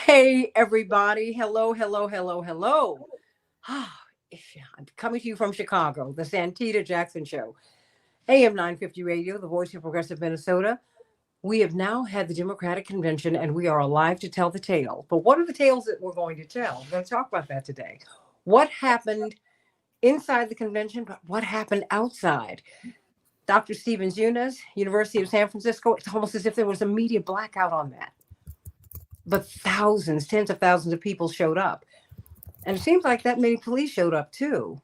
Hey, everybody. Hello, hello, hello, hello. Ah, I'm coming to you from Chicago, the Santita Jackson Show. AM 950 Radio, the voice of progressive Minnesota. We have now had the Democratic Convention and we are alive to tell the tale. But what are the tales that we're going to tell? We're going to talk about that today. What happened inside the convention, but what happened outside? Dr. Stevens Eunice, University of San Francisco, it's almost as if there was a media blackout on that. But thousands, tens of thousands of people showed up. And it seems like that many police showed up too.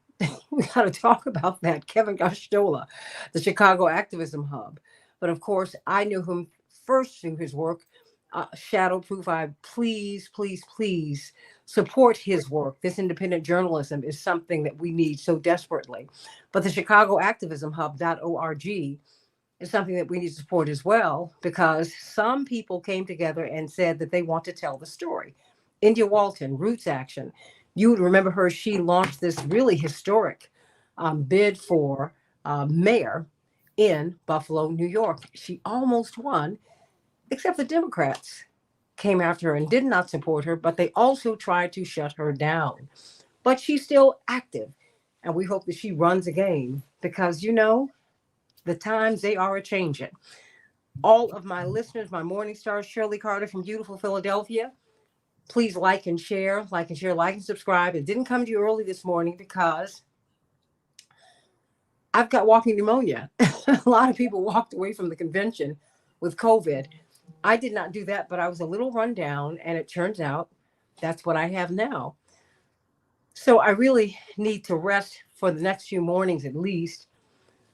We got to talk about that. Kevin Gosztola, the Chicago Activism Hub. But of course, I knew him first through his work. Shadow Proof, I please support his work. This independent journalism is something that we need so desperately. But the Chicago Activism Hub.org is something that we need to support as well, because some people came together and said that they want to tell the story. India Walton, Roots Action. You would remember her. She launched this really historic bid for mayor in Buffalo, New York. She almost won, except the Democrats came after her and did not support her, but they also tried to shut her down. But she's still active, and we hope that she runs again because, the times they are a changing. All of my listeners, my morning stars, Shirley Carter from beautiful Philadelphia, please like and share, like and share, like and subscribe. It didn't come to you early this morning because I've got walking pneumonia. A lot of people walked away from the convention with COVID. I did not do that, but I was a little run down, and it turns out that's what I have now. So I really need to rest for the next few mornings at least,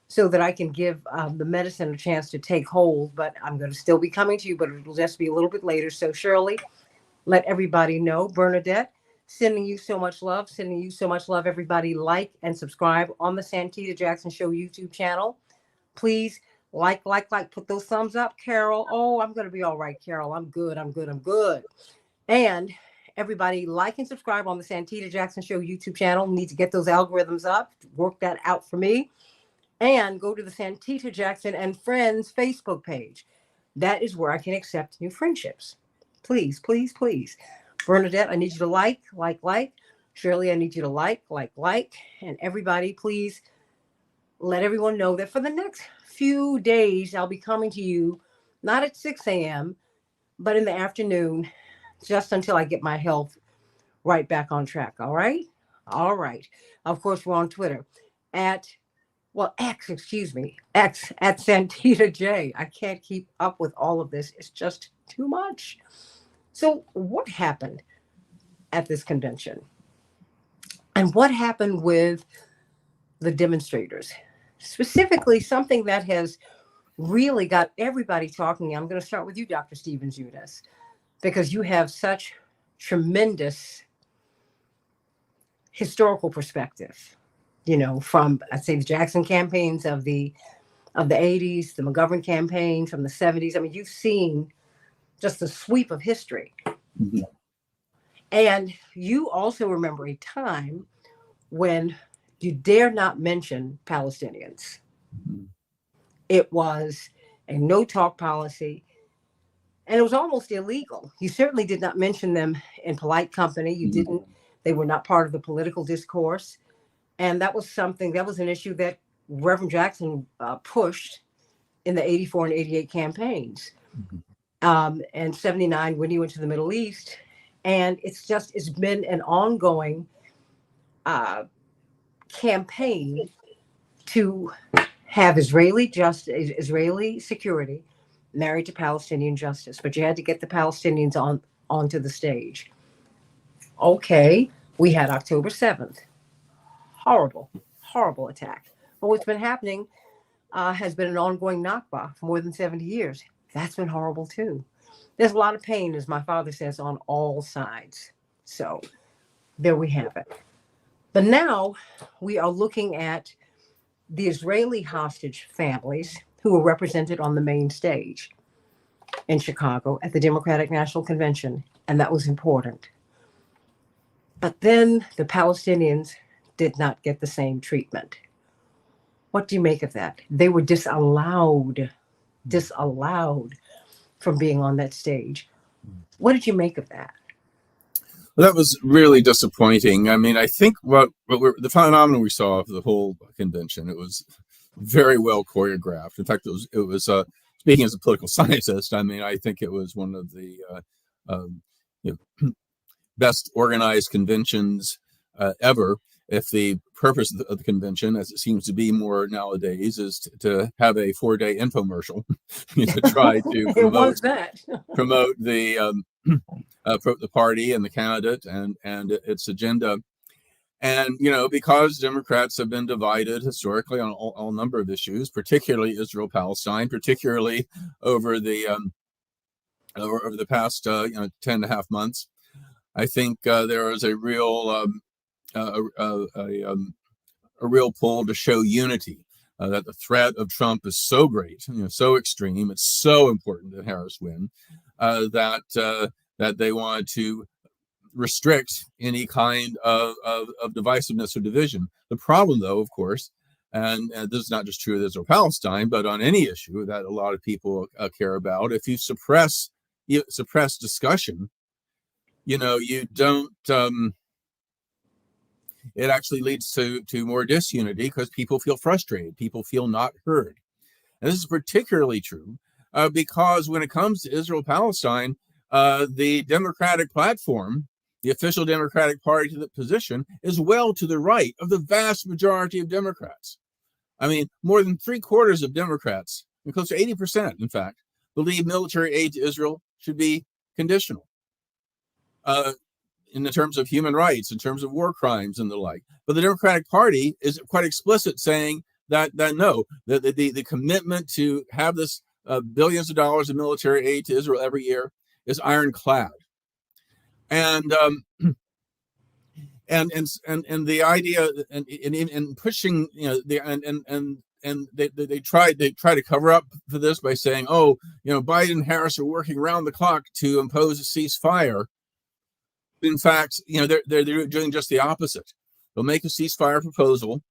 so that I can give the medicine a chance to take hold. But I'm going to still be coming to you, but it'll just be a little bit later. So Shirley, let everybody know. Bernadette, sending you so much love, sending you so much love. Everybody like and subscribe on the Santita Jackson Show YouTube channel. Please like, put those thumbs up, Carol. Oh, I'm going to be all right, Carol. I'm good. And everybody like and subscribe on the Santita Jackson Show YouTube channel. Need to get those algorithms up. Work that out for me. And go to the Santita Jackson and Friends Facebook page. That is where I can accept new friendships. Please. Bernadette, I need you to like. Shirley, I need you to like. And everybody, please let everyone know that for the next few days, I'll be coming to you, not at 6 a.m., but in the afternoon, just until I get my health right back on track. All right. Of course, we're on Twitter X at Santita J. I can't keep up with all of this. It's just too much. So what happened at this convention? And what happened with the demonstrators? Specifically, something that has really got everybody talking. I'm going to start with you, Dr. Stevens Eunice, because you have such tremendous historical perspective. From, I'd say, the Jackson campaigns of the 80s, the McGovern campaign from the 70s. I mean, you've seen just the sweep of history. Mm-hmm. And you also remember a time when you dare not mention Palestinians. Mm-hmm. It was a no-talk policy, and it was almost illegal. You certainly did not mention them in polite company. You didn't. They were not part of the political discourse. And that was an issue that Reverend Jackson pushed in the 84 and 88 campaigns. Mm-hmm. And 79 when he went to the Middle East. And it's been an ongoing campaign to have Israeli security married to Palestinian justice. But you had to get the Palestinians onto the stage. Okay, we had October 7th. Horrible attack. But what's been happening has been an ongoing Nakba for more than 70 years. That's been horrible too. There's a lot of pain, as my father says, on all sides. So there we have it. But now we are looking at the Israeli hostage families who were represented on the main stage in Chicago at the Democratic National Convention. And that was important. But then the Palestinians did not get the same treatment. What do you make of that? They were disallowed from being on that stage. What did you make of that? That was really disappointing. I mean, I think the phenomenon we saw of the whole convention, it was very well choreographed. In fact, it was speaking as a political scientist, I mean, I think it was one of the you know, best organized conventions ever. If the purpose of the convention, as it seems to be more nowadays, is to have a 4-day infomercial to try to It was that. promote the party and the candidate and its agenda. And, because Democrats have been divided historically on all number of issues, particularly Israel Palestine, particularly over the past 10.5 months, I think there is a real a real pull to show unity. That the threat of Trump is so great, so extreme. It's so important that Harris win that they want to restrict any kind of divisiveness or division. The problem, though, of course, and this is not just true of Israel Palestine, but on any issue that a lot of people care about, if you suppress discussion, you don't. It actually leads to more disunity because people feel frustrated. People feel not heard. And this is particularly true because when it comes to Israel Palestine, the Democratic platform, the official Democratic Party to the position, is well to the right of the vast majority of Democrats. I mean, more than 3/4 of Democrats, and close to 80%, in fact, believe military aid to Israel should be conditional in the terms of human rights, in terms of war crimes and the like. But the Democratic Party is quite explicit, saying that no, the commitment to have this billions of dollars of military aid to Israel every year is ironclad. And the idea and pushing, they try to cover up for this by saying, Biden and Harris are working around the clock to impose a ceasefire. In fact, they're doing just the opposite. They'll make a ceasefire proposal.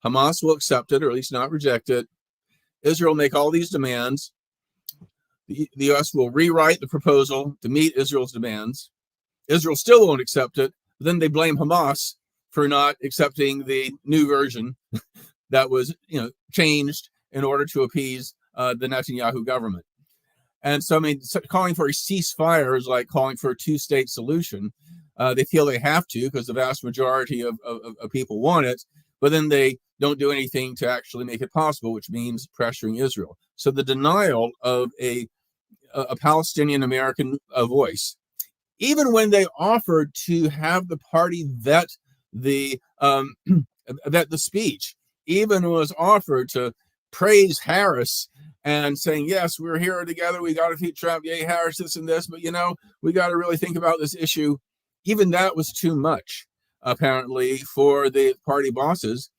Hamas will accept it, or at least not reject it. Israel will make all these demands. The U.S. will rewrite the proposal to meet Israel's demands. Israel still won't accept it. But then they blame Hamas for not accepting the new version that was, changed in order to appease the Netanyahu government. And so, calling for a ceasefire is like calling for a two-state solution. They feel they have to because the vast majority of people want it, but then they don't do anything to actually make it possible, which means pressuring Israel. So the denial of a Palestinian-American voice, even when they offered to have the party vet the speech, even was offered to praise Harris and saying, yes, we're here together, we got to defeat Trump, yay, Harris, this and this, but we got to really think about this issue. Even that was too much, apparently, for the party bosses.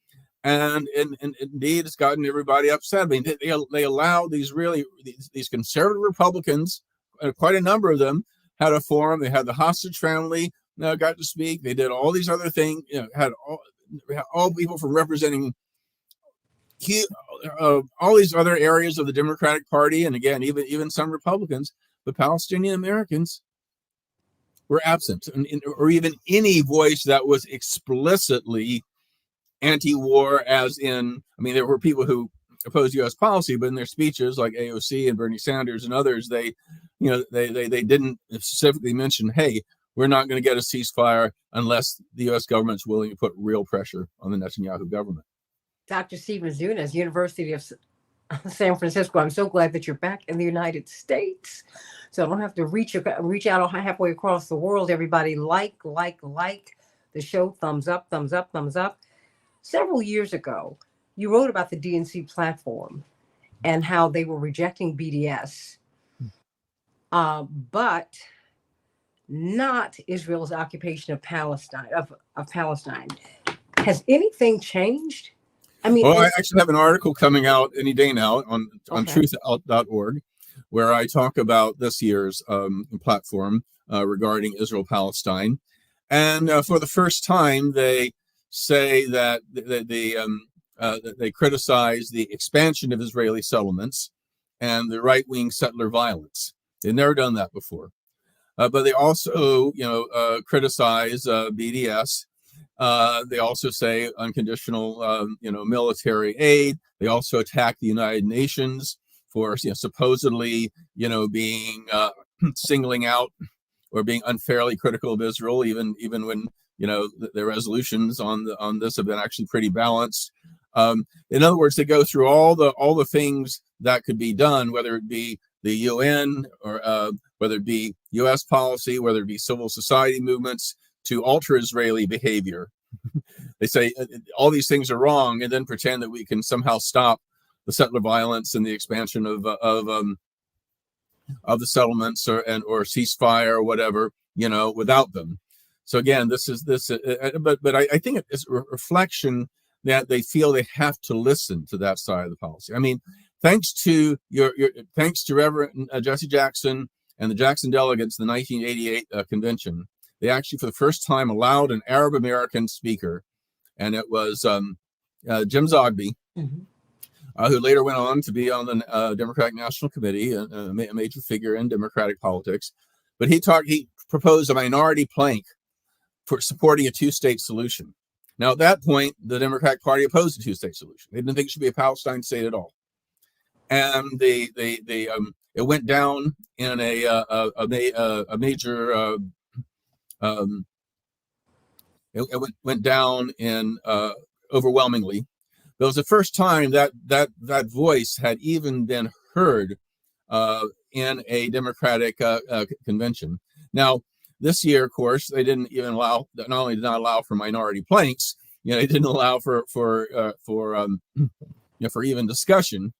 And indeed, it's gotten everybody upset. They allow these conservative Republicans, quite a number of them, had a forum. They had the hostage family got to speak. They did all these other things. Had all people from representing all these other areas of the Democratic Party, and again, even some Republicans. But Palestinian Americans were absent, or even any voice that was explicitly anti-war, as in, there were people who opposed U.S. policy, but in their speeches, like AOC and Bernie Sanders and others, they didn't specifically mention, hey, we're not going to get a ceasefire unless the U.S. government's willing to put real pressure on the Netanyahu government. Dr. Stephen Zunas, University of San Francisco, I'm so glad that you're back in the United States. So I don't have to reach out halfway across the world. Everybody like the show. Thumbs up, thumbs up, thumbs up. Several years ago, you wrote about the DNC platform and how they were rejecting BDS, but not Israel's occupation of Palestine. Has anything changed? I actually have an article coming out any day now on truthout.org, where I talk about this year's platform regarding Israel Palestine, and for the first time, they say that they criticize the expansion of Israeli settlements and the right-wing settler violence. They've never done that before. but they also, criticize BDS. They also say unconditional, military aid. They also attack the United Nations for supposedly, being singling out or being unfairly critical of Israel, even when the resolutions on this have been actually pretty balanced. In other words, they go through all the things that could be done, whether it be the UN or whether it be U.S. policy, whether it be civil society movements, to alter Israeli behavior. They say all these things are wrong, and then pretend that we can somehow stop the settler violence and the expansion of the settlements or ceasefire or whatever, without them. So again, but I think it's a reflection that they feel they have to listen to that side of the policy. I mean, thanks to thanks to Reverend Jesse Jackson and the Jackson delegates, the 1988 convention, they actually for the first time allowed an Arab American speaker, and it was Jim Zogby, who later went on to be on the Democratic National Committee, a major figure in Democratic politics. But he proposed a minority plank for supporting a two-state solution. Now, at that point, the Democratic Party opposed the two-state solution. They didn't think it should be a Palestine state at all, and it went down in a major. It went down in overwhelmingly. It was the first time that voice had even been heard in a Democratic convention. Now, this year, of course, they didn't even allow. Not only did not allow for minority planks, they didn't allow for even discussion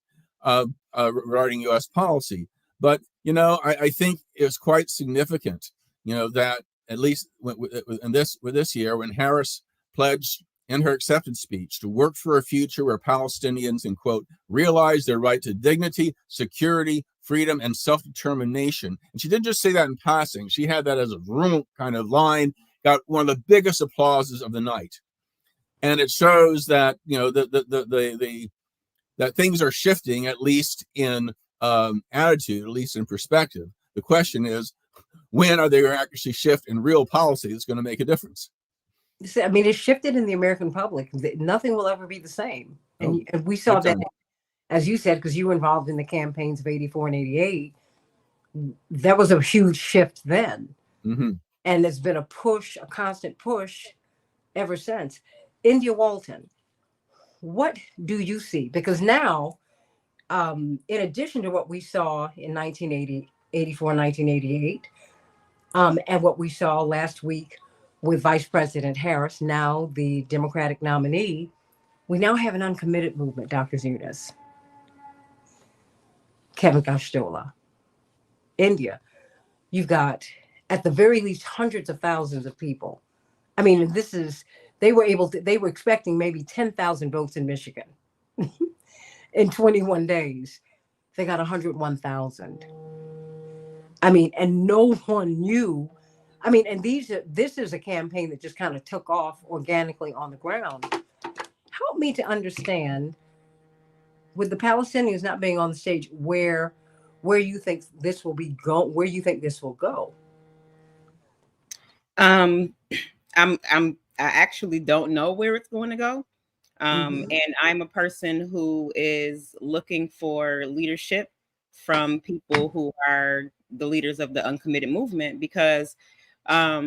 regarding U.S. policy. But I think it's quite significant, that at least with this year, when Harris pledged in her acceptance speech to work for a future where Palestinians can, quote, realize their right to dignity, security, freedom, and self-determination. And she didn't just say that in passing. She had that as a room kind of line, got one of the biggest applauses of the night. And it shows that, that things are shifting, at least in attitude, at least in perspective. The question is, when are they going to actually shift in real policy that's going to make a difference? I mean, it's shifted in the American public. Nothing will ever be the same. And we saw that, as you said, because you were involved in the campaigns of 84 and 88. That was a huge shift then. Mm-hmm. And there's been a constant push ever since. India Walton, what do you see? Because now, in addition to what we saw in 1984, 1988, and what we saw last week with Vice President Harris, now the Democratic nominee, we now have an uncommitted movement, Dr. Zunas. Kevin Gustola. India. You've got, at the very least, hundreds of thousands of people. I mean, they were expecting maybe 10,000 votes in Michigan in 21 days. They got 101,000. I mean, and no one knew. I mean, and this is a campaign that just kind of took off organically on the ground. Help me to understand, with the Palestinians not being on the stage, where you think this will where you think this will go. I actually don't know where it's going to go. And I'm a person who is looking for leadership from people who are the leaders of the uncommitted movement, because I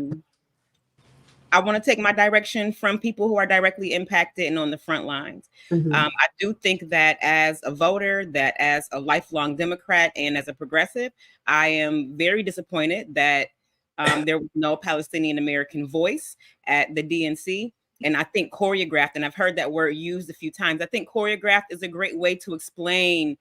want to take my direction from people who are directly impacted and on the front lines. I do think that as a voter, that as a lifelong Democrat and as a progressive, I am very disappointed that there was no Palestinian American voice at the DNC. And I think choreographed, and I've heard that word used a few times, I think choreographed is a great way to explain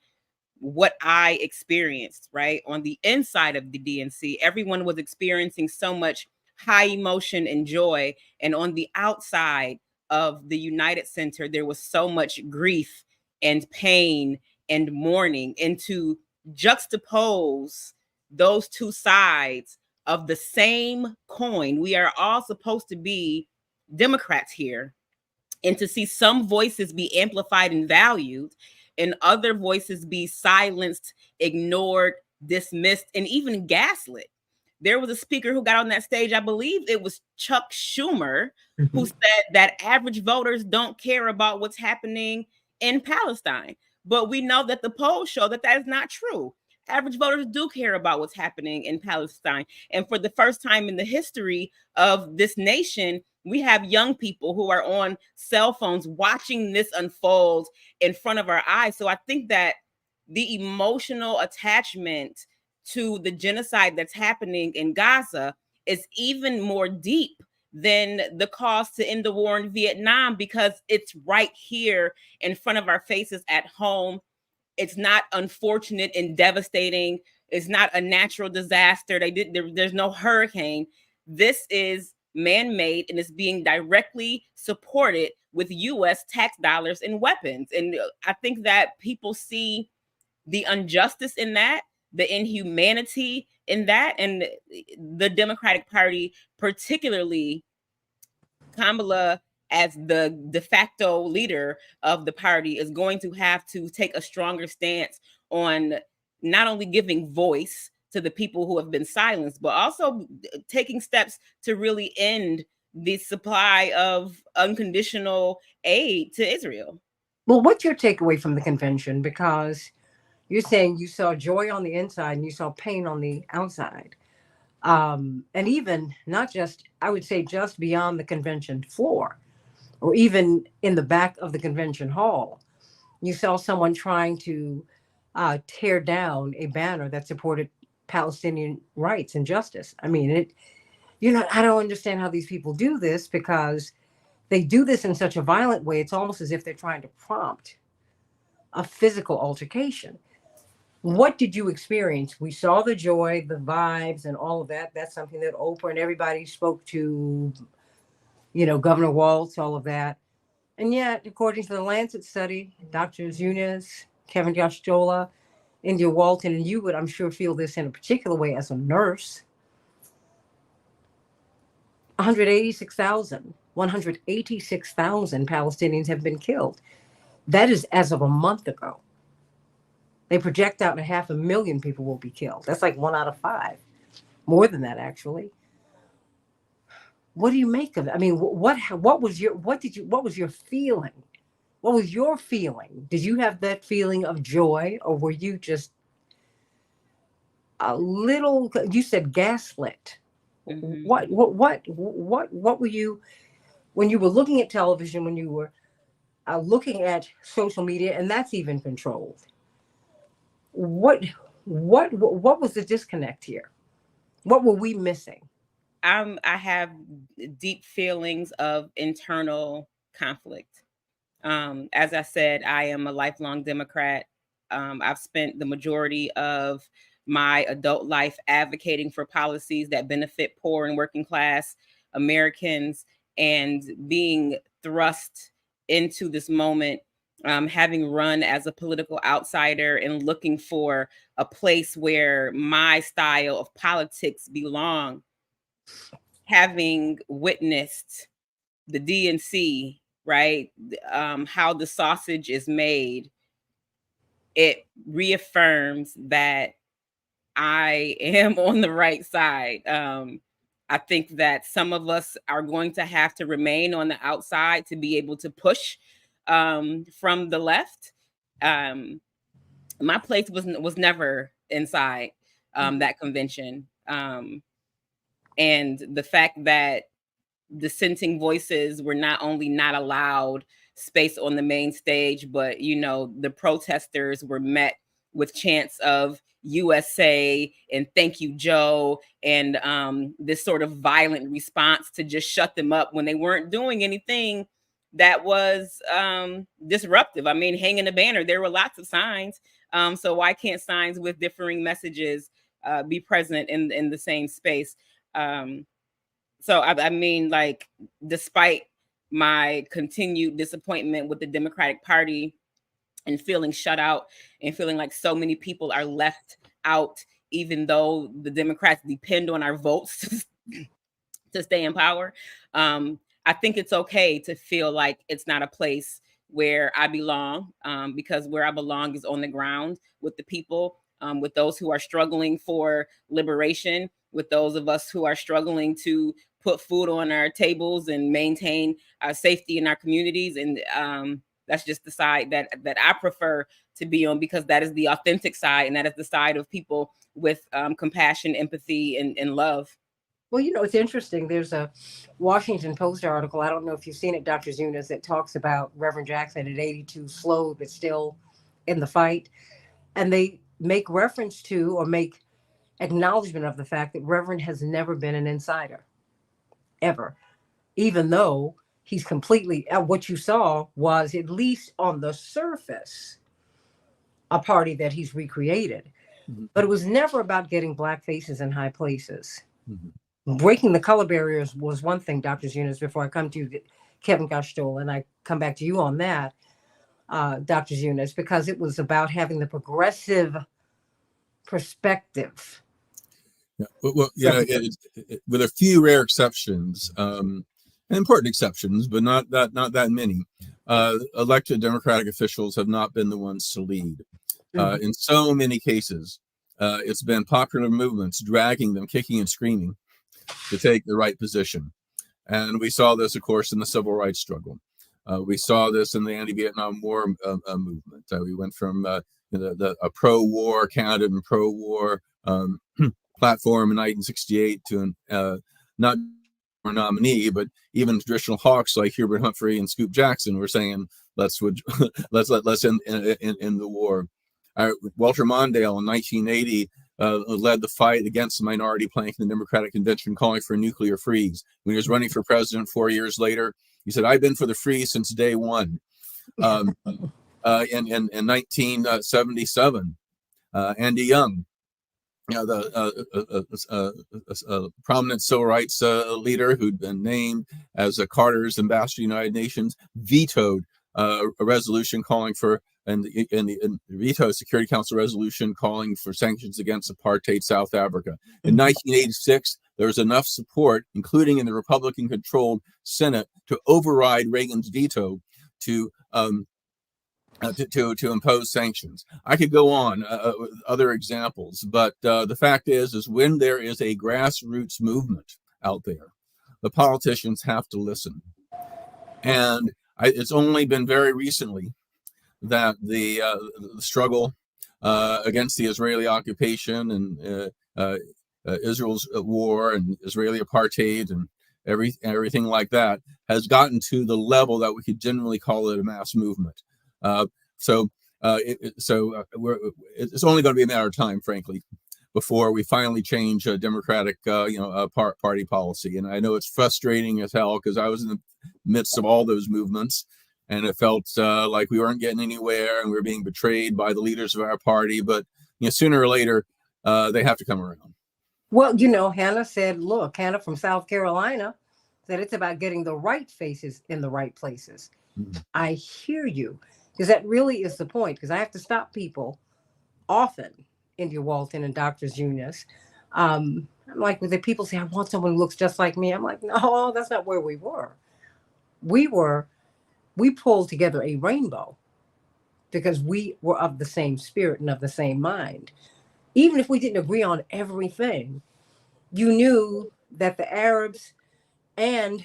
what I experienced, right? On the inside of the DNC, everyone was experiencing so much high emotion and joy. And on the outside of the United Center, there was so much grief and pain and mourning. And to juxtapose those two sides of the same coin, we are all supposed to be Democrats here. And to see some voices be amplified and valued and other voices be silenced, ignored, dismissed, and even gaslit. there was a speaker who got on that stage, I believe it was Chuck Schumer, who said that average voters don't care about what's happening in Palestine. But we know that the polls show that that is not true. Average voters do care about what's happening in Palestine. And for the first time in the history of this nation, we have young people who are on cell phones watching this unfold in front of our eyes. So I think that the emotional attachment to the genocide that's happening in Gaza is even more deep than the cause to end the war in Vietnam, because it's right here in front of our faces at home. It's not unfortunate and devastating. It's not a natural disaster. There's no hurricane. This is man-made, and it's being directly supported with U.S. tax dollars and weapons. And I think that people see the injustice in that, the inhumanity in that, and the Democratic Party, particularly Kamala as the de facto leader of the party, is going to have to take a stronger stance on not only giving voice to the people who have been silenced, but also taking steps to really end the supply of unconditional aid to Israel. Well, what's your takeaway from the convention? Because you're saying you saw joy on the inside and you saw pain on the outside. And even not just, I would say, just beyond the convention floor, or even in the back of the convention hall, you saw someone trying to tear down a banner that supported Palestinian rights and justice. I mean, I don't understand how these people do this, because they do this in such a violent way. It's almost as if they're trying to prompt a physical altercation. What did you experience? We saw the joy, the vibes, and all of that. That's something that Oprah and everybody spoke to, Governor Waltz, all of that. And yet, according to the Lancet study, Dr. Zunes, Kevin Yashtola, India Walton, and you would, I'm sure, feel this in a particular way as a nurse. 186,000 Palestinians have been killed. That is as of a month ago. They project out 500,000 people will be killed. That's like 1 out of 5. More than that, actually. What do you make of it? I mean, what was your feeling? What was your feeling? Did you have that feeling of joy, or were you just a little, you said gaslit? Mm-hmm. What were you, when you were looking at television, when you were looking at social media, and that's even controlled? What was the disconnect here? What were we missing? I have deep feelings of internal conflict. As I said, I am a lifelong Democrat. I've spent the majority of my adult life advocating for policies that benefit poor and working class Americans, and being thrust into this moment, having run as a political outsider and looking for a place where my style of politics belong. Having witnessed the DNC, right, how the sausage is made, it reaffirms that I am on the right side. I think that some of us are going to have to remain on the outside to be able to push from the left. My place was never inside that convention. And the fact that dissenting voices were not only not allowed space on the main stage, but the protesters were met with chants of USA and thank you, Joe, and this sort of violent response to just shut them up when they weren't doing anything that was disruptive. I mean, hanging a banner, there were lots of signs. So why can't signs with differing messages be present in the same space? So I mean, like, despite my continued disappointment with the Democratic Party and feeling shut out and feeling like so many people are left out, even though the Democrats depend on our votes to stay in power, I think it's okay to feel like it's not a place where I belong, because where I belong is on the ground with the people. with those who are struggling for liberation, with those of us who are struggling to put food on our tables and maintain our safety in our communities. And that's just the side that I prefer to be on, because that is the authentic side, and that is the side of people with compassion, empathy, and love. Well, you know, it's interesting. There's a Washington Post article. I don't know if you've seen it, Dr. Zunas, that talks about Reverend Jackson at 82, slow but still in the fight. And they make reference to, or make acknowledgement of, the fact that Reverend has never been an insider, ever, even though he's completely, what you saw was, at least on the surface, a party that he's recreated. Mm-hmm. But it was never about getting black faces in high places. Mm-hmm. Breaking the color barriers was one thing, Dr. Zunas, before I come to you, Kevin Gastol, and I come back to you on that, Dr. Zunas, because it was about having the progressive perspective. Yeah. Well, you know, with a few rare exceptions, and important exceptions, but not that many, elected Democratic officials have not been the ones to lead. Mm-hmm. In so many cases, it's been popular movements dragging them, kicking and screaming, to take the right position. And we saw this, of course, in the civil rights struggle. We saw this in the anti-Vietnam War movement. We went from a pro-war candidate and pro-war platform in 1968 to not a nominee, but even traditional hawks like Hubert Humphrey and Scoop Jackson were saying, let's end the war. Walter Mondale in 1980 led the fight against the minority plank in the Democratic Convention, calling for a nuclear freeze. When he was running for president 4 years later, he said, "I've been for the freeze since day one." In 1977, Andy Young, you know, the prominent civil rights leader who'd been named as Carter's ambassador to the United Nations, vetoed a resolution calling for, and vetoed Security Council resolution calling for sanctions against apartheid South Africa. In 1986, there was enough support, including in the Republican-controlled Senate, to override Reagan's veto to impose sanctions. I could go on with other examples, but the fact is when there is a grassroots movement out there, the politicians have to listen. And it's only been very recently that the struggle against the Israeli occupation and Israel's war and Israeli apartheid and everything like that has gotten to the level that we could generally call it a mass movement. It's only going to be a matter of time, frankly, before we finally change Democratic, party policy. And I know it's frustrating as hell because I was in the midst of all those movements, and it felt like we weren't getting anywhere, and we were being betrayed by the leaders of our party. But sooner or later, they have to come around. Well, Hannah from South Carolina said it's about getting the right faces in the right places. Mm-hmm. I hear you, because that really is the point, because I have to stop people often, India Walton and Dr. Zunas. I'm like, when the people say, I want someone who looks just like me, I'm like, no, that's not where we were. We pulled together a rainbow because we were of the same spirit and of the same mind. Even if we didn't agree on everything, you knew that the Arabs and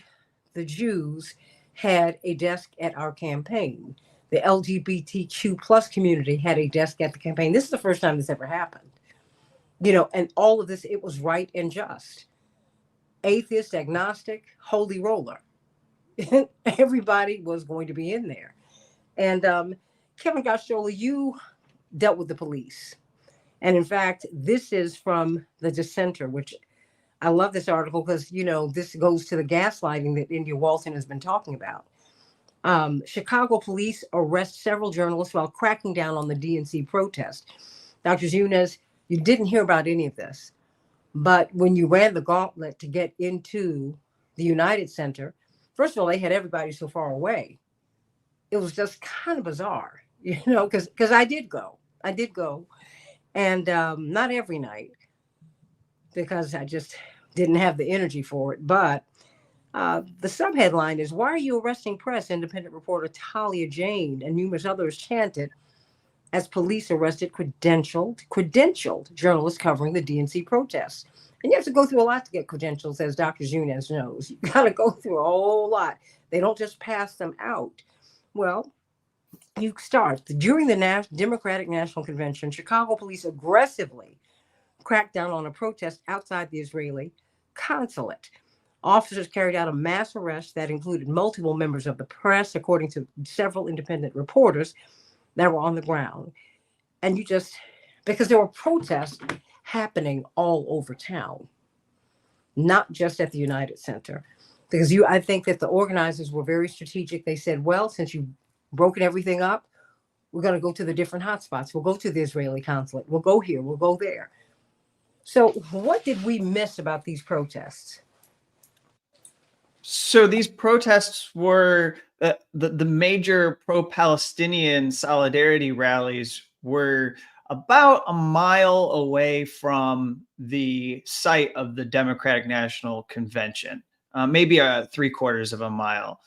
the Jews had a desk at our campaign. The LGBTQ plus community had a desk at the campaign. This is the first time this ever happened. And all of this, it was right and just. Atheist, agnostic, holy roller. Everybody was going to be in there. And Kevin Gastol, you dealt with the police. And in fact, this is from the Dissenter, which I love this article because, this goes to the gaslighting that India Walton has been talking about. Chicago police arrest several journalists while cracking down on the DNC protest. Dr. Zunas, you didn't hear about any of this, but when you ran the gauntlet to get into the United Center, first of all, they had everybody so far away. It was just kind of bizarre, because I did go. And not every night, because I just didn't have the energy for it. But the subheadline is, "Why are you arresting press?" Independent reporter Talia Jane and numerous others chanted, as police arrested credentialed journalists covering the DNC protests. And you have to go through a lot to get credentials, as Dr. Junez knows. You got to go through a whole lot. They don't just pass them out. Well, you start. During the Democratic National Convention, Chicago police aggressively cracked down on a protest outside the Israeli consulate. Officers carried out a mass arrest that included multiple members of the press, according to several independent reporters that were on the ground. And because there were protests happening all over town, not just at the United Center. Because I think that the organizers were very strategic. They said, well, since you've broken everything up, we're going to go to the different hotspots. We'll go to the Israeli consulate. We'll go here. We'll go there. So what did we miss about these protests? So these protests were the major pro-Palestinian solidarity rallies were about a mile away from the site of the Democratic National Convention, maybe 3/4 of a mile.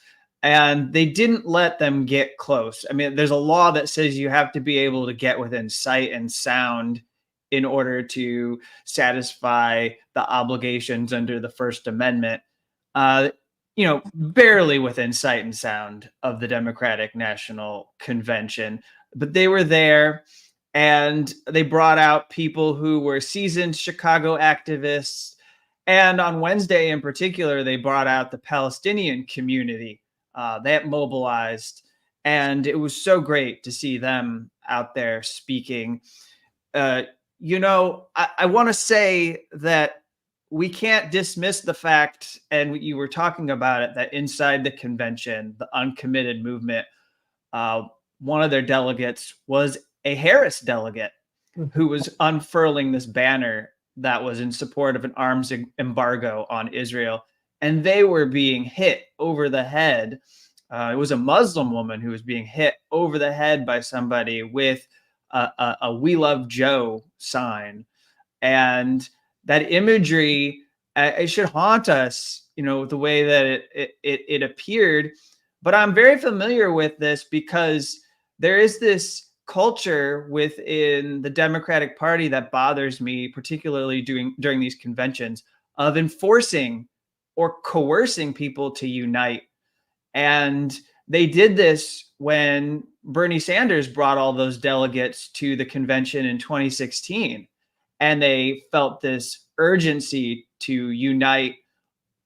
And they didn't let them get close. I mean, there's a law that says you have to be able to get within sight and sound in order to satisfy the obligations under the First Amendment. Barely within sight and sound of the Democratic National Convention, but they were there, and they brought out people who were seasoned Chicago activists. And on Wednesday in particular, they brought out the Palestinian community that mobilized. And it was so great to see them out there speaking. I want to say that we can't dismiss the fact, and you were talking about it, that inside the convention, the uncommitted movement, one of their delegates was a Harris delegate who was unfurling this banner that was in support of an arms embargo on Israel. And they were being hit over the head. It was a Muslim woman who was being hit over the head by somebody with a "We Love Joe" sign. And that imagery, it should haunt us, the way that it appeared. But I'm very familiar with this because there is this culture within the Democratic Party that bothers me, particularly during these conventions, of enforcing or coercing people to unite. And they did this when Bernie Sanders brought all those delegates to the convention in 2016. And they felt this urgency to unite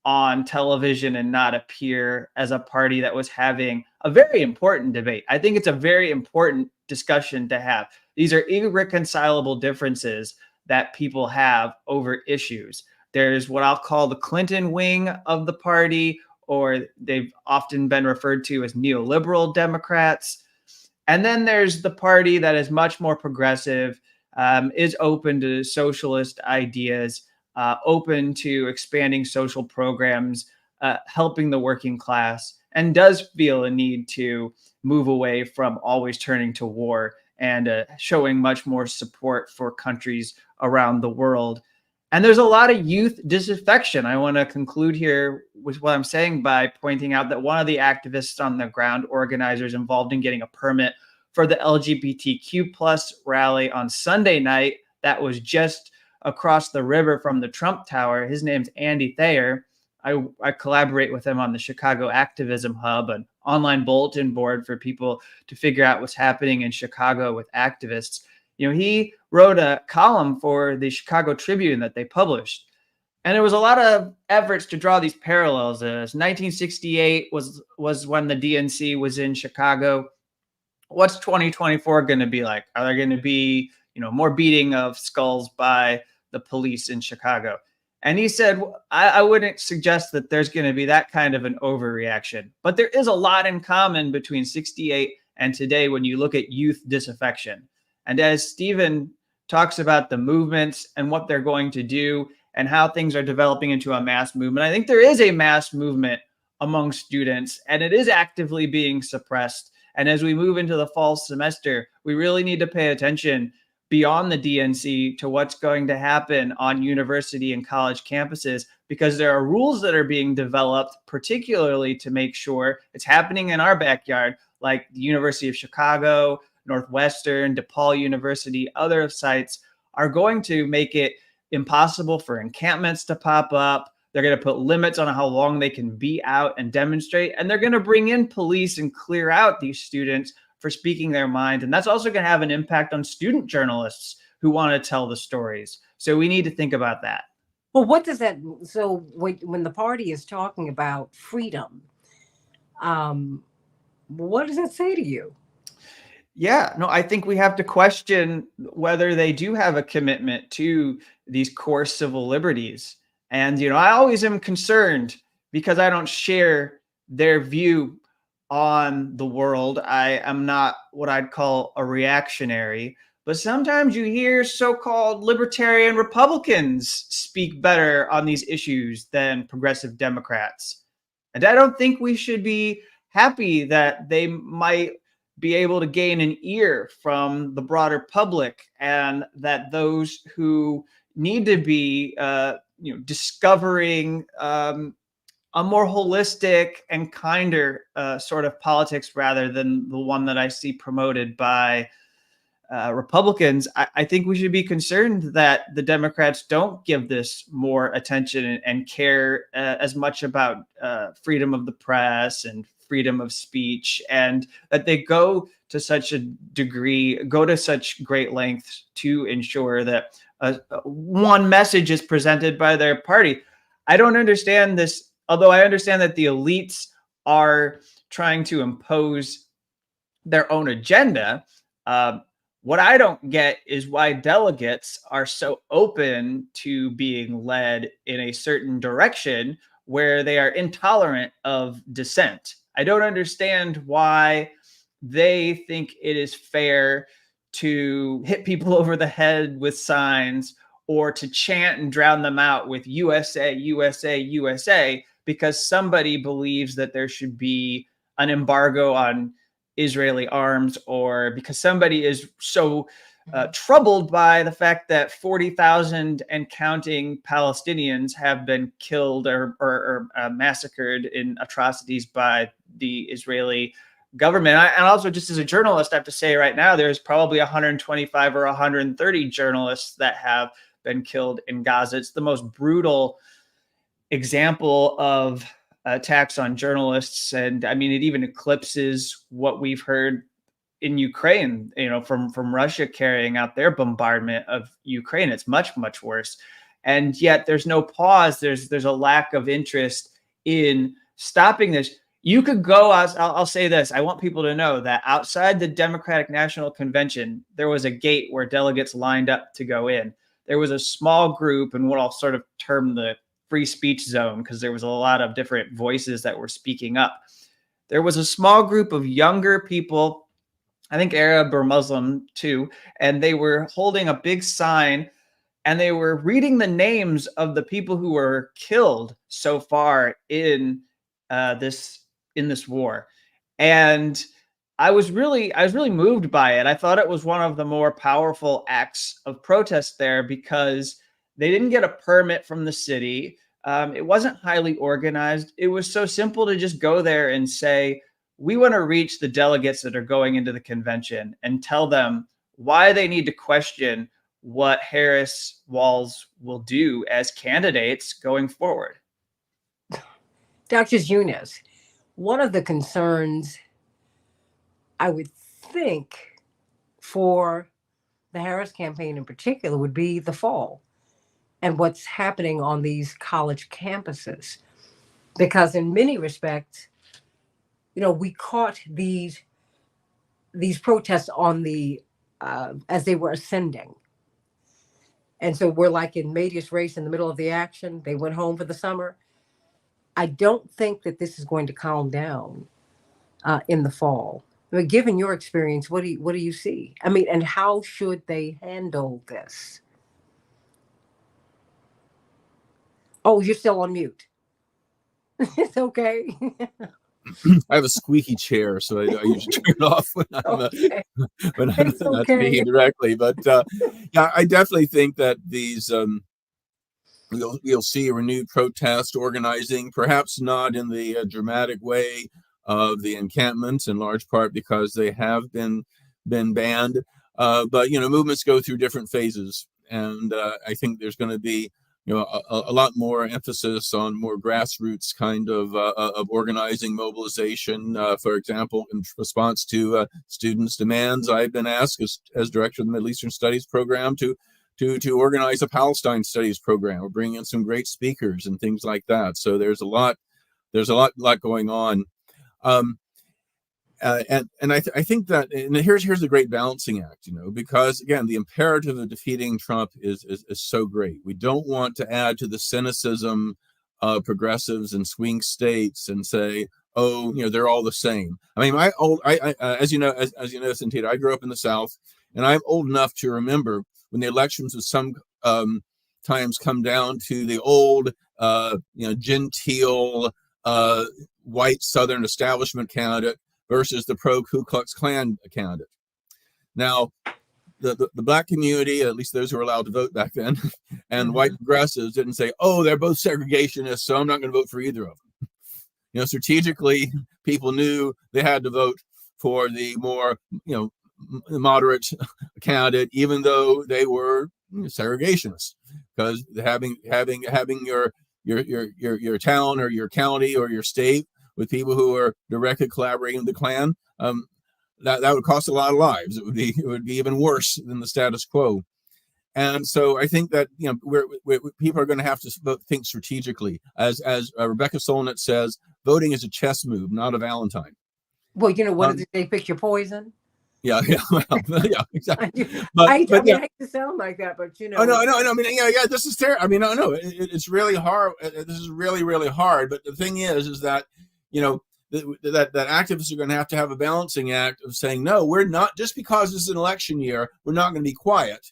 on television and not appear as a party that was having a very important debate. I think it's a very important discussion to have. These are irreconcilable differences that people have over issues. There's what I'll call the Clinton wing of the party, or they've often been referred to as neoliberal Democrats. And then there's the party that is much more progressive, is open to socialist ideas, open to expanding social programs, helping the working class, and does feel a need to move away from always turning to war and showing much more support for countries around the world. And there's a lot of youth disaffection. I want to conclude here with what I'm saying by pointing out that one of the activists on the ground, organizers involved in getting a permit for the LGBTQ plus rally on Sunday night that was just across the river from the Trump Tower. His name's Andy Thayer. I collaborate with him on the Chicago Activism Hub, an online bulletin board for people to figure out what's happening in Chicago with activists. He wrote a column for the Chicago Tribune that they published. And there was a lot of efforts to draw these parallels. 1968 was when the DNC was in Chicago. What's 2024 going to be like? Are there going to be, more beating of skulls by the police in Chicago? And he said, I wouldn't suggest that there's going to be that kind of an overreaction. But there is a lot in common between 68 and today when you look at youth disaffection. And as Stephen talks about the movements and what they're going to do and how things are developing into a mass movement, I think there is a mass movement among students, and it is actively being suppressed. And as we move into the fall semester, we really need to pay attention beyond the DNC to what's going to happen on university and college campuses, because there are rules that are being developed, particularly to make sure it's happening in our backyard, like the University of Chicago, Northwestern, DePaul University, other sites are going to make it impossible for encampments to pop up. They're going to put limits on how long they can be out and demonstrate. And they're going to bring in police and clear out these students for speaking their mind. And that's also going to have an impact on student journalists who want to tell the stories. So we need to think about that. Well, what does that, so when the party is talking about freedom, what does that say to you? Yeah, no, I think we have to question whether they do have a commitment to these core civil liberties. And, I always am concerned because I don't share their view on the world. I am not what I'd call a reactionary, but sometimes you hear so-called libertarian Republicans speak better on these issues than progressive Democrats. And I don't think we should be happy that they might be able to gain an ear from the broader public, and that those who need to be discovering a more holistic and kinder sort of politics rather than the one that I see promoted by Republicans. I think we should be concerned that the Democrats don't give this more attention and care as much about freedom of the press and freedom of speech, and that they go to such great lengths to ensure that one message is presented by their party. I don't understand this, although I understand that the elites are trying to impose their own agenda. What I don't get is why delegates are so open to being led in a certain direction where they are intolerant of dissent. I don't understand why they think it is fair to hit people over the head with signs or to chant and drown them out with USA, USA, USA, because somebody believes that there should be an embargo on Israeli arms, or because somebody is so troubled by the fact that 40,000 and counting Palestinians have been killed or massacred in atrocities by the Israeli government. And also, just as a journalist, I have to say right now, there's probably 125 or 130 journalists that have been killed in Gaza. It's the most brutal example of attacks on journalists. And I mean, it even eclipses what we've heard in Ukraine, from Russia carrying out their bombardment of Ukraine. It's much, much worse. And yet there's no pause. There's a lack of interest in stopping this. You could go, I'll say this. I want people to know that outside the Democratic National Convention, there was a gate where delegates lined up to go in. There was a small group, and what I'll sort of term the free speech zone, because there was a lot of different voices that were speaking up. There was a small group of younger people, I think Arab or Muslim too, and they were holding a big sign and they were reading the names of the people who were killed so far in this war. And I was really moved by it. I thought it was one of the more powerful acts of protest there, because they didn't get a permit from the city. It wasn't highly organized. It was so simple to just go there and say, we want to reach the delegates that are going into the convention and tell them why they need to question what Harris Walz will do as candidates going forward. Dr. Yunus, one of the concerns I would think for the Harris campaign in particular would be the fall and what's happening on these college campuses. Because in many respects, we caught these protests on the as they were ascending. And so we're like in Medias Res in the middle of the action. They went home for the summer. I don't think that this is going to calm down in the fall. I mean, given your experience, what do you see? I mean, and how should they handle this? Oh, you're still on mute. It's okay. I have a squeaky chair, so I usually turn it off when I'm not speaking directly. But yeah, I definitely think that these you'll see a renewed protest organizing, perhaps not in the dramatic way of the encampments, in large part because they have been been banned. But movements go through different phases, and I think there's going to be a lot more emphasis on more grassroots kind of organizing, mobilization. For example, in response to students' demands, I've been asked as director of the Middle Eastern Studies program to organize a Palestine Studies program. We're bringing in some great speakers and things like that. So there's a lot going on. And I think that, and here's the great balancing act, because again, the imperative of defeating Trump is so great. We don't want to add to the cynicism of progressives and swing states and say, oh, they're all the same. I mean, as you know, Santita, I grew up in the South, and I'm old enough to remember when the elections would sometimes come down to the old, genteel, white Southern establishment candidate versus the pro Ku Klux Klan candidate. Now, the black community, at least those who were allowed to vote back then, and white progressives didn't say, oh, they're both segregationists, so I'm not going to vote for either of them. Strategically, people knew they had to vote for the more, moderate candidate, even though they were segregationists, because having your town or your county or your state with people who are directly collaborating with the Klan, that would cost a lot of lives. It would be even worse than the status quo. And so I think that people are going to have to think strategically. As Rebecca Solnit says, voting is a chess move, not a Valentine. Well, what did they pick your poison? Yeah, exactly. I hate to sound like that, but Oh no. I mean, this is terrible. I mean, no, it's really hard. This is really, really hard. But the thing is that that activists are going to have a balancing act of saying, no, we're not, just because this is an election year, we're not going to be quiet.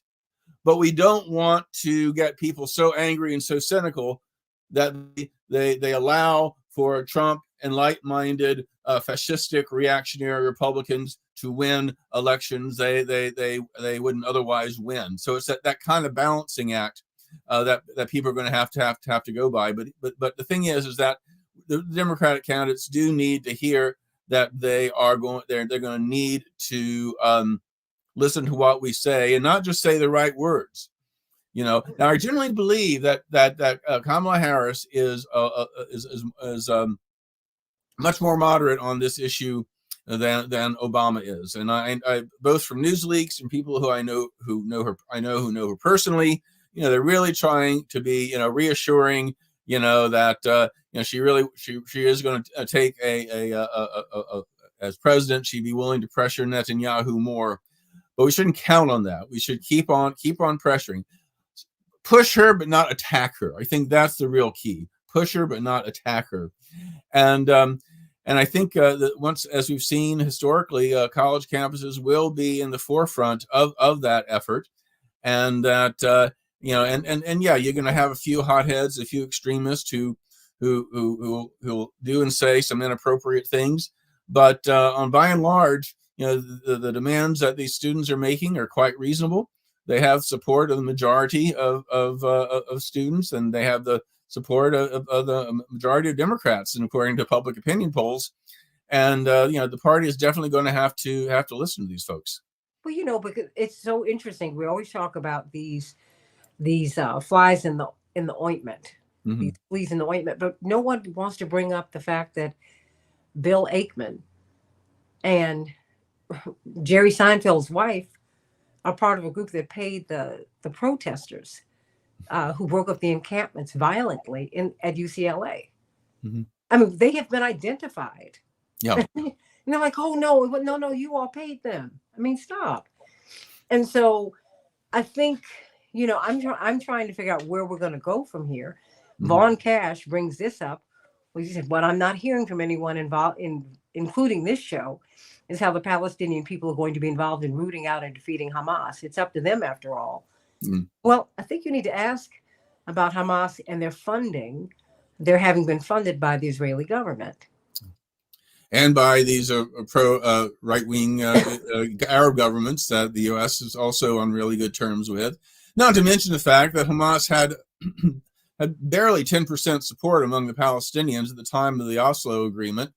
But we don't want to get people so angry and so cynical that they allow for Trump and like-minded fascistic reactionary Republicans to win elections they wouldn't otherwise win. So it's that kind of balancing act that people are going to have to go by. But the thing is that the Democratic candidates do need to hear that they're going to need to listen to what we say and not just say the right words. Now I generally believe that Kamala Harris is much more moderate on this issue than Obama is, and I both from news leaks and people who know her personally, they're really trying to be reassuring, that she is going to take as president, she'd be willing to pressure Netanyahu more, but we shouldn't count on that. We should keep on pressuring, push her but not attack her. I think that's the real key. Push her but not attack her. And I think that once, as we've seen historically, college campuses will be in the forefront of that effort, and that you're going to have a few hotheads, a few extremists who do and say some inappropriate things, but on by and large, the demands that these students are making are quite reasonable. They have support of the majority of students, and they have the support of the majority of Democrats, and according to public opinion polls, and the party is definitely going to have to listen to these folks. Well, because it's so interesting. We always talk about these flies in the ointment, these fleas in the ointment, but no one wants to bring up the fact that Bill Aikman and Jerry Seinfeld's wife are part of a group that paid the protesters who broke up the encampments violently at UCLA. I mean, they have been identified. Yeah. And they're like, oh, no, you all paid them. I mean, stop. And so I think, I'm trying to figure out where we're going to go from here. Vaughn Cash brings this up. Well, he said, what I'm not hearing from anyone involved, including this show, is how the Palestinian people are going to be involved in rooting out and defeating Hamas. It's up to them, after all. Well, I think you need to ask about Hamas and their funding. They're having been funded by the Israeli government. And by these pro right-wing Arab governments that the U.S. is also on really good terms with. Not to mention the fact that Hamas had barely 10% support among the Palestinians at the time of the Oslo agreement.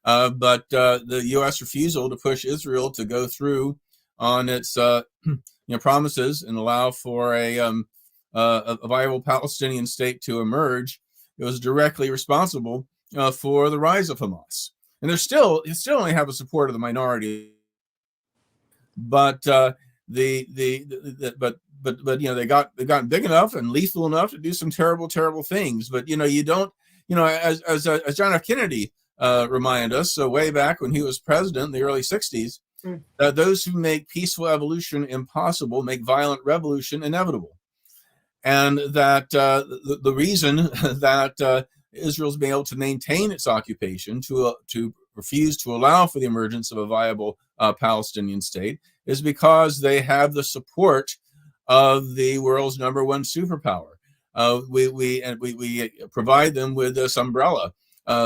But the U.S. refusal to push Israel to go through on its promises and allow for a viable Palestinian state to emerge, it was directly responsible for the rise of Hamas. And it still only have the support of the minority, but but they got big enough and lethal enough to do some terrible things. But you don't, as John F. Kennedy reminded us, so way back when he was president in the early 60s, that those who make peaceful evolution impossible make violent revolution inevitable. And that the reason that Israel's been able to maintain its occupation, to refuse to allow for the emergence of a viable Palestinian state, is because they have the support of the world's #1 superpower. We provide them with this umbrella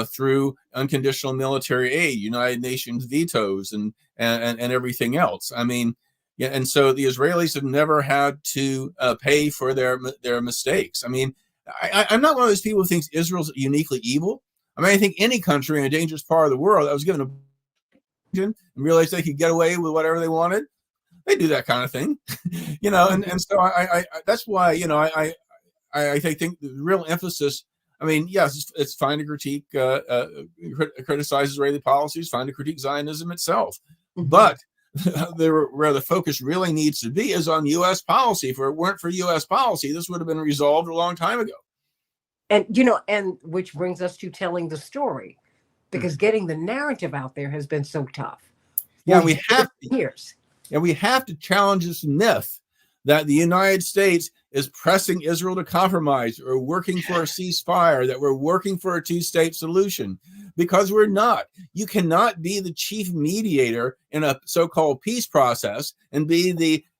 through unconditional military aid, United Nations vetoes, and everything else. I mean, yeah, and so the Israelis have never had to pay for their mistakes. I mean, I'm not one of those people who thinks Israel's uniquely evil. I mean, I think any country in a dangerous part of the world that was given a and realized they could get away with whatever they wanted, they do that kind of thing, and so I that's why, I think the real emphasis, I mean, yes, it's fine to critique, criticize Israeli policies, fine to critique Zionism itself, but where the focus really needs to be is on U.S. policy. If it weren't for U.S. policy, this would have been resolved a long time ago. And, and which brings us to telling the story, because getting the narrative out there has been so tough. Yeah, we have years. And we have to challenge this myth that the United States is pressing Israel to compromise or working for a ceasefire, that we're working for a two-state solution, because we're not. You cannot be the chief mediator in a so-called peace process and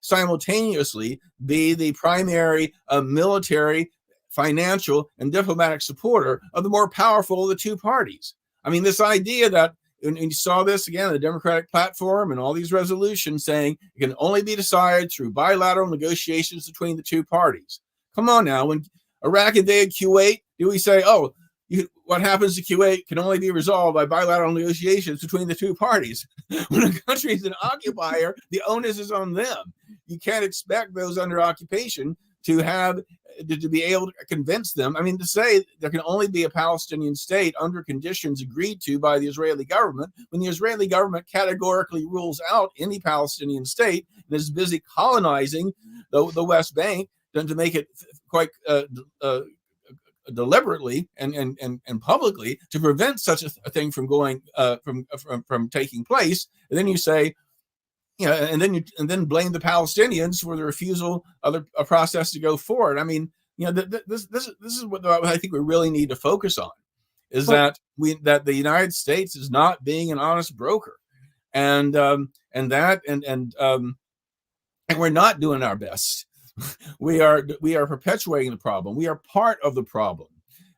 simultaneously be the primary military, financial, and diplomatic supporter of the more powerful of the two parties. I mean, this idea that, and you saw this again in the Democratic platform and all these resolutions saying it can only be decided through bilateral negotiations between the two parties. Come on now, when Iraq invaded Kuwait, do we say, what happens to Kuwait can only be resolved by bilateral negotiations between the two parties? When a country is an occupier, the onus is on them. You can't expect those under occupation to be able to convince them. I mean, to say there can only be a Palestinian state under conditions agreed to by the Israeli government, when the Israeli government categorically rules out any Palestinian state and is busy colonizing the West Bank, then to make it quite deliberately and publicly to prevent such a thing from going from taking place. And then you say, and then blame the Palestinians for the refusal of a process to go forward. I mean, this is what I think we really need to focus on, is that the United States is not being an honest broker, and we're not doing our best. We are perpetuating the problem. We are part of the problem.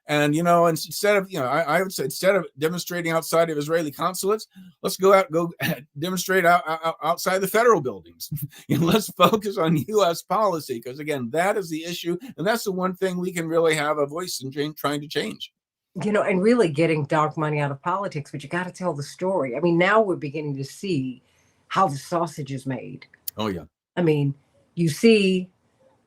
And, instead of, I would say, instead of demonstrating outside of Israeli consulates, let's go demonstrate outside the federal buildings. Let's focus on U.S. policy, because, again, that is the issue. And that's the one thing we can really have a voice in trying to change. And really getting dark money out of politics, but you got to tell the story. I mean, now we're beginning to see how the sausage is made. Oh, yeah. I mean, you see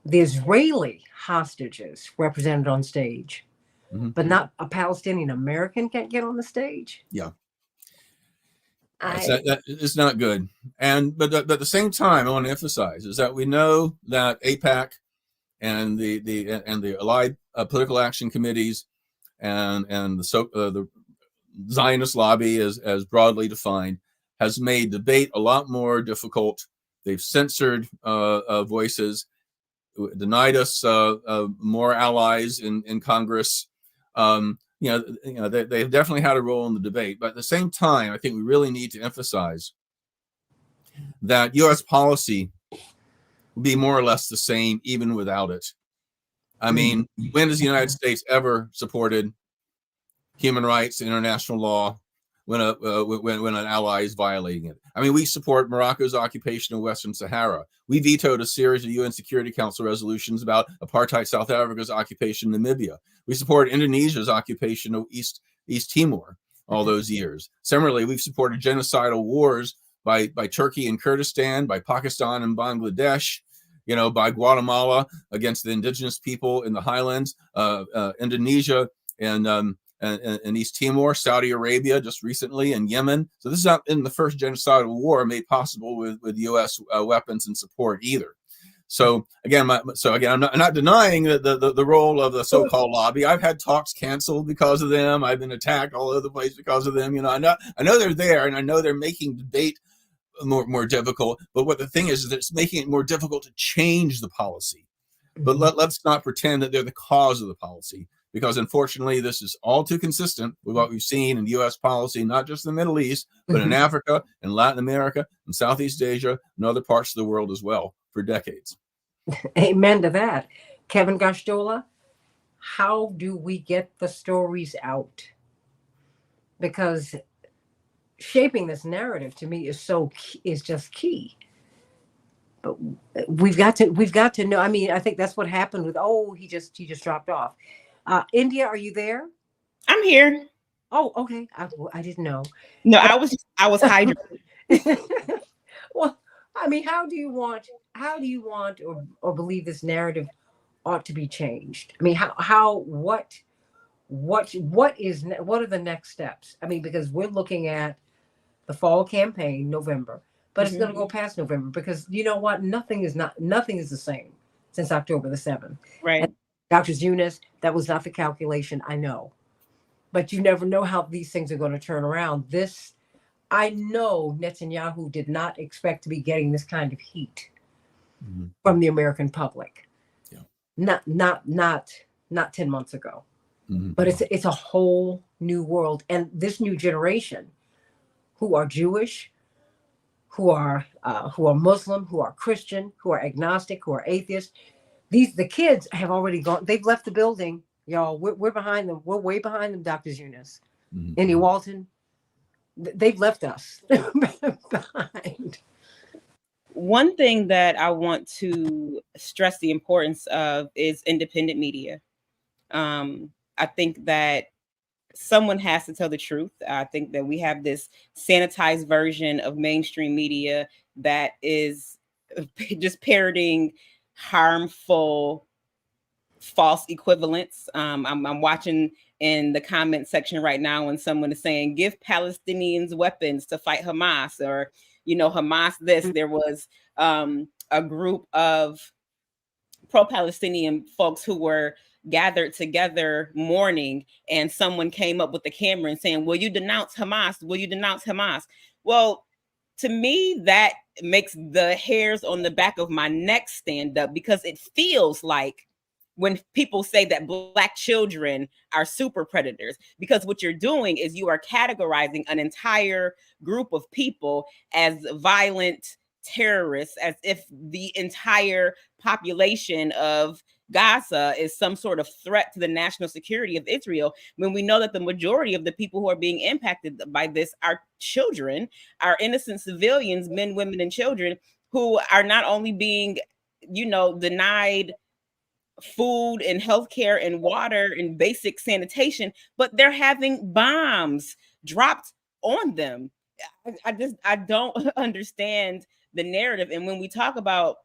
the Israeli hostages represented on stage. Mm-hmm. But not a Palestinian American can't get on the stage. Yeah, that it's not good. But at the same time, I want to emphasize is that we know that AIPAC and the allied political action committees and the Zionist lobby, as broadly defined, has made debate a lot more difficult. They've censored voices, denied us more allies in Congress. They've definitely had a role in the debate, but at the same time, I think we really need to emphasize that U.S. policy will be more or less the same even without it. I mean, when has the United States ever supported human rights, international law, when an ally is violating it? I mean, we support Morocco's occupation of Western Sahara. We vetoed a series of UN Security Council resolutions about apartheid South Africa's occupation of Namibia. We support Indonesia's occupation of East Timor all those years. Similarly, we've supported genocidal wars by Turkey and Kurdistan, by Pakistan and Bangladesh, by Guatemala against the indigenous people in the highlands, Indonesia and East Timor, Saudi Arabia just recently, and Yemen. So this is not in the first genocidal war made possible with U.S. Weapons and support either. So again, I'm not denying the role of the so-called lobby. I've had talks canceled because of them. I've been attacked all over the place because of them. I know they're there, and I know they're making debate more difficult. But what the thing is that it's making it more difficult to change the policy. But let's not pretend that they're the cause of the policy, because unfortunately, this is all too consistent with what we've seen in U.S. policy, not just in the Middle East, but in Africa, in Latin America, in Southeast Asia, and other parts of the world as well for decades. Amen to that. Kevin Gashtola, how do we get the stories out? Because shaping this narrative to me is just key. But we've got to know. I mean, I think that's what happened with. He just dropped off. India, are you there? I'm here. Oh, okay. I didn't know. No, I was hydrated. Well, I mean, how do you want or believe this narrative ought to be changed? I mean, what are the next steps? I mean, because we're looking at the fall campaign, November, but it's going to go past November, because you know what? Nothing is the same since October the 7th. Right. And Dr. Eunice, that was not the calculation, I know. But you never know how these things are going to turn around. I know Netanyahu did not expect to be getting this kind of heat from the American public. Yeah. Not 10 months ago. But it's a whole new world. And this new generation who are Jewish, who are Muslim, who are Christian, who are agnostic, who are atheist, the kids have already gone. They've left the building, y'all. We're behind them. We're way behind them, Dr. Eunice. Indy Walton. They've left us behind. One thing that I want to stress the importance of is independent media. I think that someone has to tell the truth. I think that we have this sanitized version of mainstream media that is just parroting harmful, false equivalents. I'm watching in the comment section right now when someone is saying, give Palestinians weapons to fight Hamas, or, Hamas this. There was a group of pro-Palestinian folks who were gathered together mourning, and someone came up with the camera and saying, will you denounce Hamas? Will you denounce Hamas? Well, to me, that makes the hairs on the back of my neck stand up, because it feels like when people say that Black children are super predators, because what you're doing is you are categorizing an entire group of people as violent terrorists, as if the entire population of Gaza is some sort of threat to the national security of Israel, when we know that the majority of the people who are being impacted by this are children, are innocent civilians, men, women, and children, who are not only being, denied food and healthcare and water and basic sanitation, but they're having bombs dropped on them. I don't understand the narrative. And when we talk about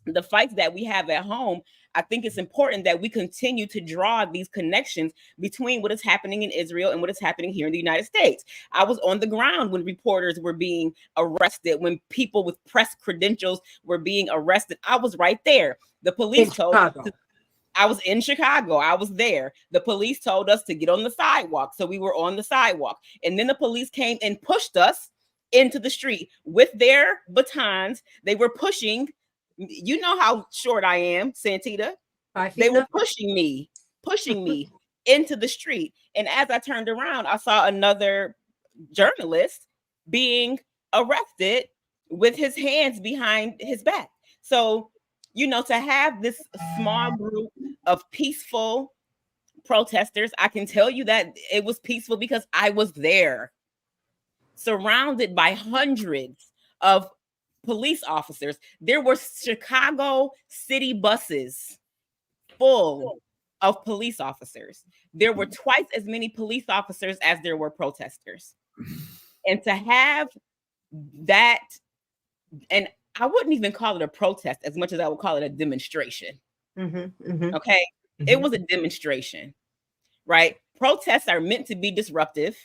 the fights that we have at home, I think it's important that we continue to draw these connections between what is happening in Israel and what is happening here in the United States. I was on the ground when reporters were being arrested, when people with press credentials were being arrested. I was right there. The police told us I was in Chicago. I was there. The police told us to get on the sidewalk. So we were on the sidewalk. And then the police came and pushed us into the street with their batons. They were pushing. You know how short I am, Santita. They were pushing me into the street. And as I turned around, I saw another journalist being arrested with his hands behind his back. So, to have this small group of peaceful protesters, I can tell you that it was peaceful because I was there, surrounded by hundreds of police officers. There were Chicago city buses full of police officers. There were twice as many police officers as there were protesters. And to have that, and I wouldn't even call it a protest as much as I would call it a demonstration. Okay. It was a demonstration, right? Protests are meant to be disruptive.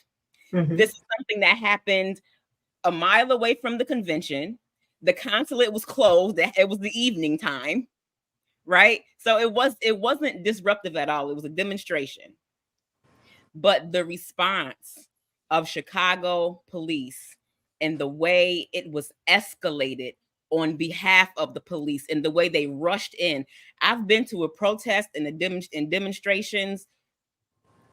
This is something that happened a mile away from the convention. The consulate was closed. It was the evening time, right? So it wasn't disruptive at all. It was a demonstration. But the response of Chicago police and the way it was escalated on behalf of the police and the way they rushed in. I've been to a protest and demonstrations,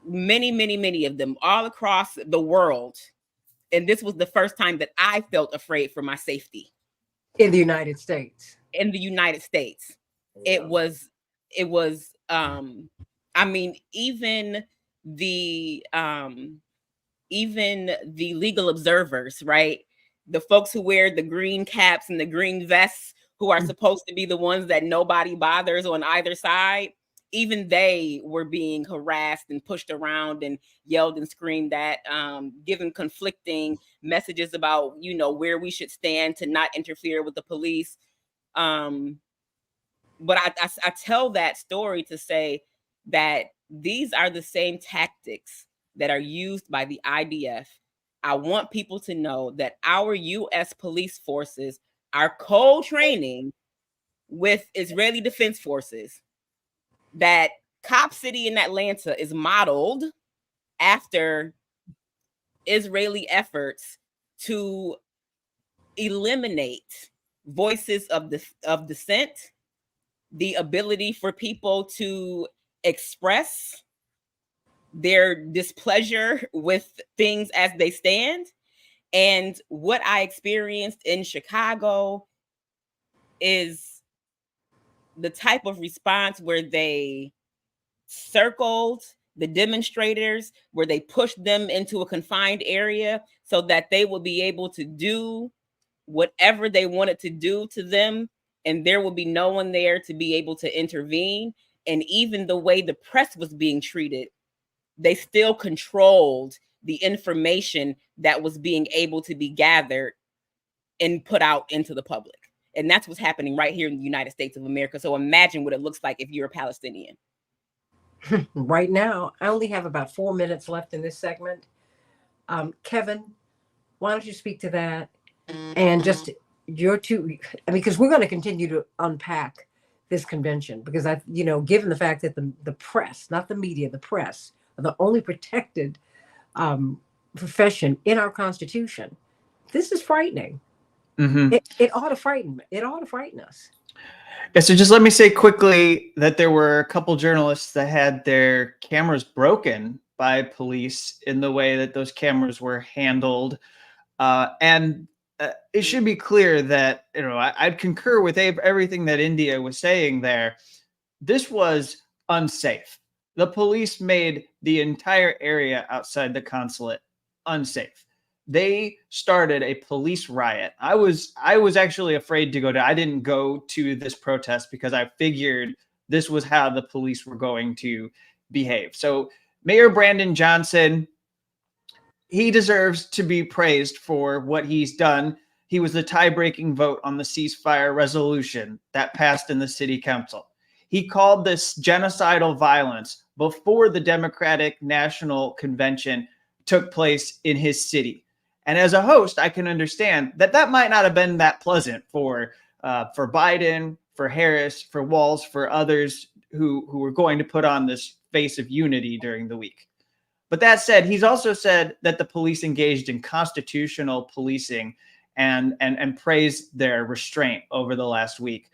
many of them all across the world. And this was the first time that I felt afraid for my safety. In the United States. In the United States. It was, I mean, even the legal observers, right? The folks who wear the green caps and the green vests, who are supposed to be the ones that nobody bothers on either side, even they were being harassed and pushed around and yelled and screamed at, given conflicting messages about, you know, where we should stand to not interfere with the police. But I tell that story to say that these are the same tactics that are used by the IDF. I want people to know that our U.S. police forces are co-training with Israeli Defense Forces, that Cop City in Atlanta is modeled after Israeli efforts to eliminate voices of dissent, the ability for people to express their displeasure with things as they stand. And what I experienced in Chicago is the type of response where they circled the demonstrators, where they pushed them into a confined area so that they would be able to do whatever they wanted to do to them, and there would be no one there to be able to intervene. And even the way the press was being treated, they still controlled the information that was being able to be gathered and put out into the public. And that's what's happening right here in the United States of America. So imagine what it looks like if you're a Palestinian. Right now, I only have about 4 minutes left in this segment. Kevin, why don't you speak to that? And just your two, I mean, because we're going to continue to unpack this convention, because given the fact that the press, not the media, the press, are the only protected profession in our Constitution, this is frightening. It ought to frighten. It ought to frighten us. Yeah, so just let me say quickly that there were a couple journalists that had their cameras broken by police in the way that those cameras were handled. And it should be clear that, I'd concur with everything that India was saying there. This was unsafe. The police made the entire area outside the consulate unsafe. They started a police riot. I was actually afraid to go to. I didn't go to this protest because I figured this was how the police were going to behave. So Mayor Brandon Johnson, he deserves to be praised for what he's done. He was the tie-breaking vote on the ceasefire resolution that passed in the city council. He called this genocidal violence before the Democratic National Convention took place in his city. And as a host, I can understand that might not have been that pleasant for Biden, for Harris, for Walz, for others who were going to put on this face of unity during the week. But that said, he's also said that the police engaged in constitutional policing and praised their restraint over the last week.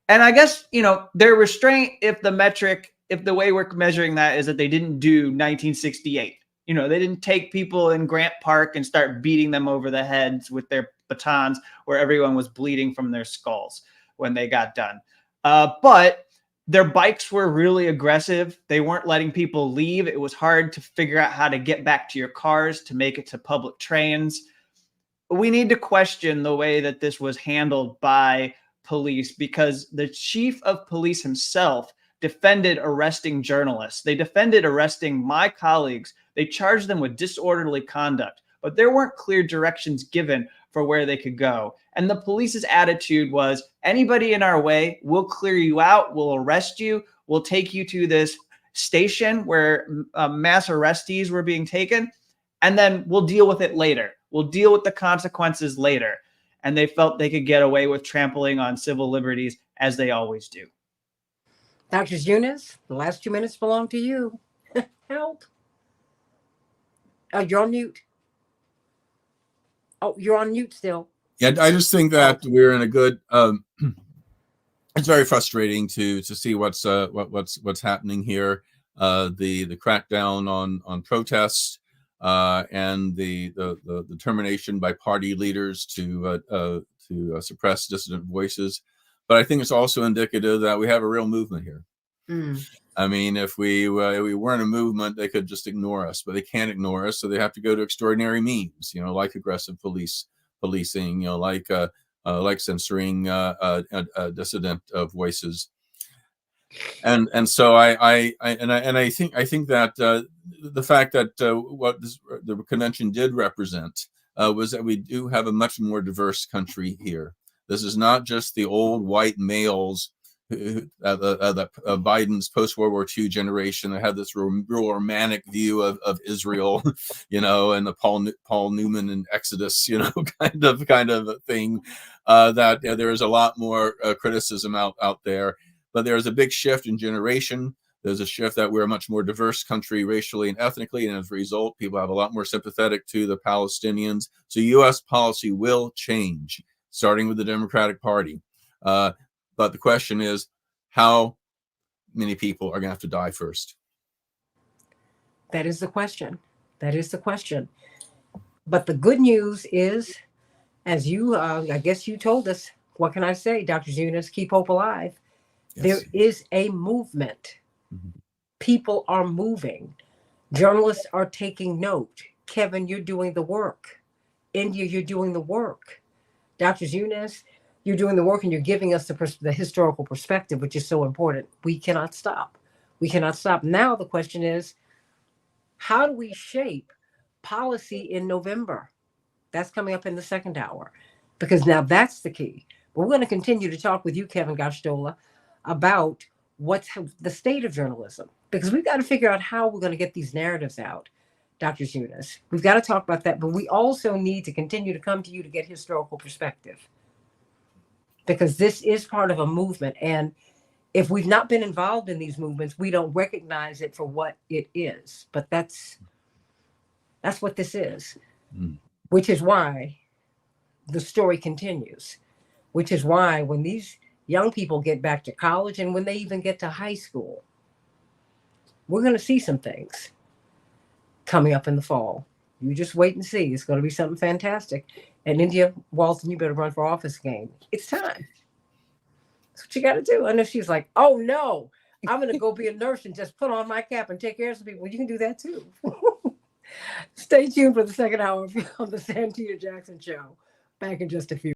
And I guess, their restraint, if the way we're measuring that is that they didn't do 1968. They didn't take people in Grant Park and start beating them over the heads with their batons where everyone was bleeding from their skulls when they got done. But their bikes were really aggressive. They weren't letting people leave. It was hard to figure out how to get back to your cars, to make it to public trains. We need to question the way that this was handled by police, because the chief of police himself defended arresting journalists. They defended arresting my colleagues. They charged them with disorderly conduct, but there weren't clear directions given for where they could go. And the police's attitude was, anybody in our way, we'll clear you out, we'll arrest you, we'll take you to this station where mass arrestees were being taken, and then we'll deal with it later. We'll deal with the consequences later. And they felt they could get away with trampling on civil liberties, as they always do. Dr. Eunice, the last 2 minutes belong to you. Help. You're on mute. Oh, you're on mute still. Yeah, I just think that we're in a good. It's very frustrating to see what's happening here. The crackdown on protests and the determination by party leaders to suppress dissident voices. But I think it's also indicative that we have a real movement here. I mean, if we weren't a movement, they could just ignore us, but they can't ignore us, so they have to go to extraordinary means, like aggressive policing, like censoring dissident voices, and so I think that the fact that what the convention did represent was that we do have a much more diverse country here. This is not just the old white males, Biden's post-World War II generation that had this real romantic view of Israel, and the Paul Newman and Exodus, kind of thing. That there is a lot more criticism out there, but there is a big shift in generation. There's a shift that we're a much more diverse country racially and ethnically, and as a result, people have a lot more sympathetic to the Palestinians. So U.S. policy will change, starting with the Democratic Party. But the question is, how many people are going to have to die first? That is the question. That is the question. But the good news is, as you, I guess you told us, what can I say, Dr. Eunice, keep hope alive. Yes. There is a movement. Mm-hmm. People are moving. Journalists are taking note. Kevin, you're doing the work. India, you're doing the work. Dr. Eunice, you're doing the work, and you're giving us the historical perspective, which is so important. We cannot stop. We cannot stop. Now the question is, how do we shape policy in November? That's coming up in the second hour, because now that's the key. But we're going to continue to talk with you, Kevin Gosztola, about what's the state of journalism, because we've got to figure out how we're going to get these narratives out, Dr. Eunice. We've got to talk about that, but we also need to continue to come to you to get historical perspective, because this is part of a movement. And if we've not been involved in these movements, we don't recognize it for what it is. But that's what this is, which is why the story continues, which is why when these young people get back to college and when they even get to high school, we're going to see some things coming up in the fall. You just wait and see. It's going to be something fantastic. And India Walton, you better run for office again. It's time. That's what you got to do. I know she's like, oh no, I'm going to go be a nurse and just put on my cap and take care of some people. You can do that too. Stay tuned for the second hour of the Santita Jackson Show. Back in just a few.